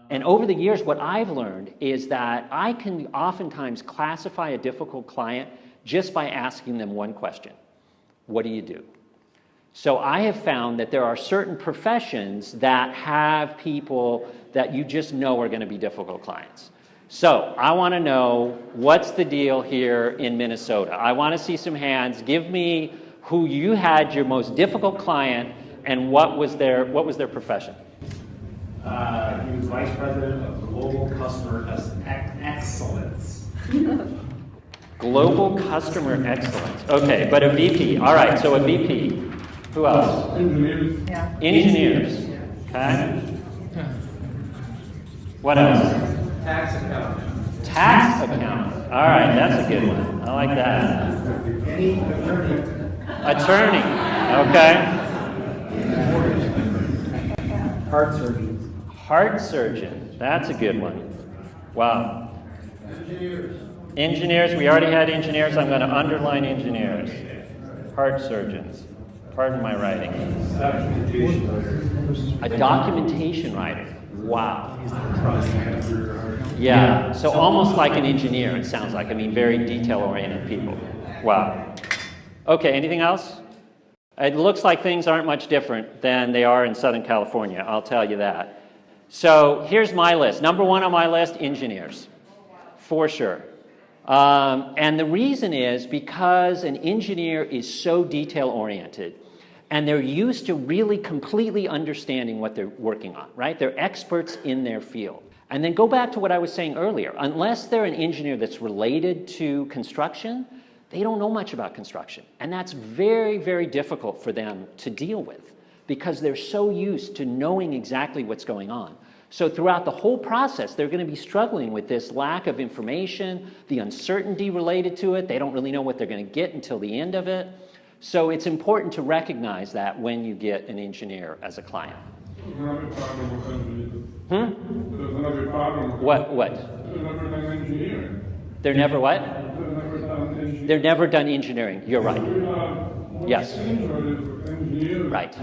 And over the years, what I've learned is that I can oftentimes classify a difficult client just by asking them one question. What do you do? So I have found that there are certain professions that have people that you just know are going to be difficult clients. So I want to know, what's the deal here in Minnesota? I want to see some hands. Give me who you had your most difficult client and what was their profession. He was Vice President of Global Customer Excellence. Global Customer Excellence. Okay, but a VP. All right, so a VP. Who else? Engineers. Yeah. Engineers. Okay. What else? Tax accountant. Tax accountant. All right, that's a good one. I like that. Any attorney. Attorney. Okay. Heart surgeon. Heart surgeon. That's a good one. Wow. Engineers. Engineers. We already had engineers. I'm going to underline engineers. Heart surgeons. Pardon my writing. A documentation writer. Wow. Yeah, so almost like an engineer, it sounds like. I mean, very detail-oriented people. Wow. Okay, anything else? It looks like things aren't much different than they are in Southern California, I'll tell you that. So here's my list. Number one on my list, engineers, for sure. And the reason is because an engineer is so detail-oriented, and they're used to really completely understanding what they're working on, right? They're experts in their field. And then go back to what I was saying earlier. Unless they're an engineer that's related to construction, they don't know much about construction. And that's very, very difficult for them to deal with because they're so used to knowing exactly what's going on. So throughout the whole process, they're going to be struggling with this lack of information, the uncertainty related to it. They don't really know what they're going to get until the end of it. So it's important to recognize that when you get an engineer as a client. What? They're never what? They're never done engineering. You're right. Yes. Right.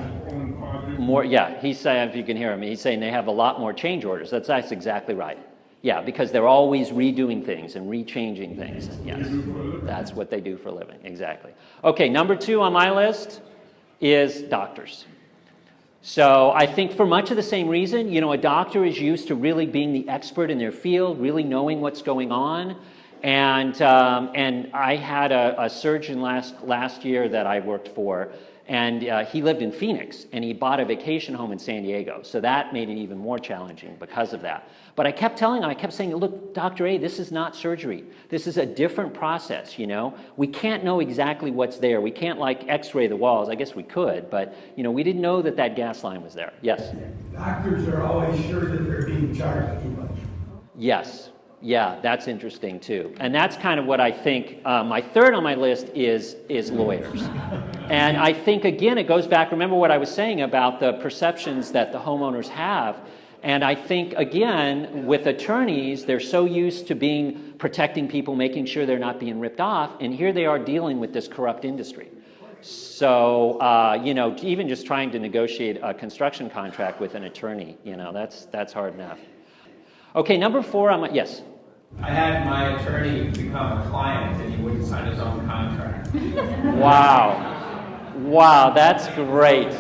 More, yeah, he's saying, if you can hear him, he's saying they have a lot more change orders. That's exactly right. Yeah, because they're always redoing things and rechanging things. Yes, that's what they do for a living, exactly. Okay, number two on my list is doctors. So I think for much of the same reason, you know, a doctor is used to really being the expert in their field, really knowing what's going on. And I had a surgeon last year that I worked for, and he lived in Phoenix, and he bought a vacation home in San Diego. So that made it even more challenging because of that. But I kept telling him, I kept saying, look, Dr. A, this is not surgery. This is a different process, you know. We can't know exactly what's there. We can't, like, x-ray the walls. I guess we could, but, you know, we didn't know that that gas line was there. Yes? Doctors are always sure that they're being charged too much. Yes. Yeah, that's interesting too. And that's kind of what I think. My third on my list is lawyers. And I think, again, it goes back, remember what I was saying about the perceptions that the homeowners have. And I think, again, with attorneys, they're so used to protecting people, making sure they're not being ripped off. And here they are dealing with this corrupt industry. So, you know, even just trying to negotiate a construction contract with an attorney, you know, that's hard enough. Okay, number four on my, yes? I had my attorney become a client and he wouldn't sign his own contract. Wow. Wow, that's great.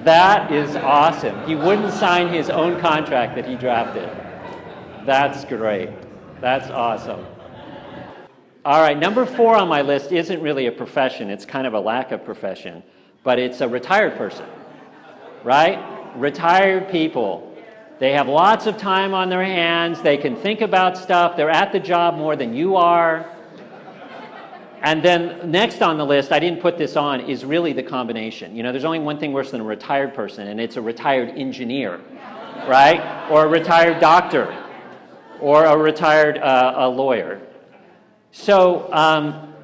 That is awesome. He wouldn't sign his own contract that he drafted. That's great. That's awesome. All right, number four on my list isn't really a profession. It's kind of a lack of profession, but it's a retired person, right? Retired people. They have lots of time on their hands. They can think about stuff. They're at the job more than you are. And then next on the list, I didn't put this on, is really the combination. You know, there's only one thing worse than a retired person, and it's a retired engineer, right? Or a retired doctor, or a retired a lawyer. So,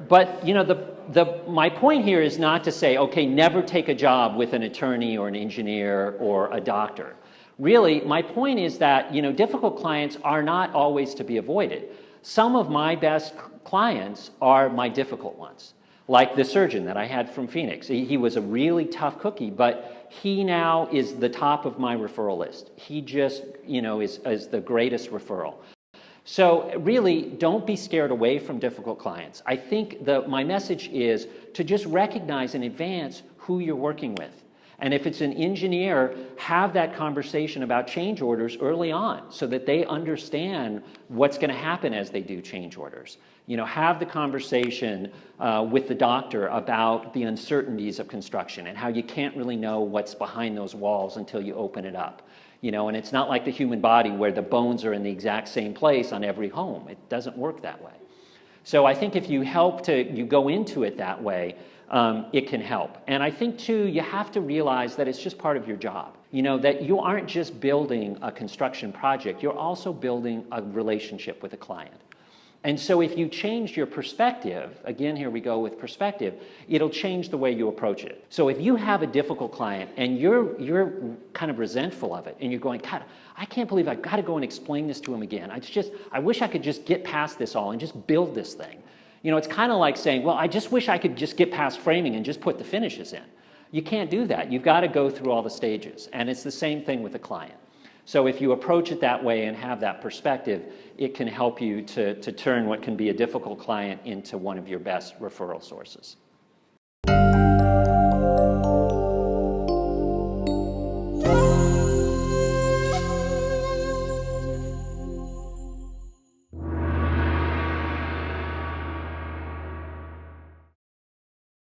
but you know, my point here is not to say, okay, never take a job with an attorney or an engineer or a doctor. Really, my point is that, you know, difficult clients are not always to be avoided. Some of my best clients are my difficult ones. Like the surgeon that I had from Phoenix. He was a really tough cookie, but he now is the top of my referral list. He just, you know, is the greatest referral. So really, don't be scared away from difficult clients. I think my message is to just recognize in advance who you're working with. And if it's an engineer, have that conversation about change orders early on so that they understand what's going to happen as they do change orders. You know, have the conversation with the doctor about the uncertainties of construction and how you can't really know what's behind those walls until you open it up. You know, and it's not like the human body where the bones are in the exact same place on every home. It doesn't work that way. So I think if you you go into it that way, it can help. And I think too, you have to realize that it's just part of your job. You know, that you aren't just building a construction project, you're also building a relationship with a client. And so if you change your perspective, again, here we go with perspective, it'll change the way you approach it. So if you have a difficult client and you're kind of resentful of it and you're going, God, I can't believe I've got to go and explain this to him again. I wish I could just get past this all and just build this thing. You know, it's kind of like saying, well, I just wish I could just get past framing and just put the finishes in. You can't do that. You've got to go through all the stages. And it's the same thing with a client. So if you approach it that way and have that perspective, it can help you to turn what can be a difficult client into one of your best referral sources.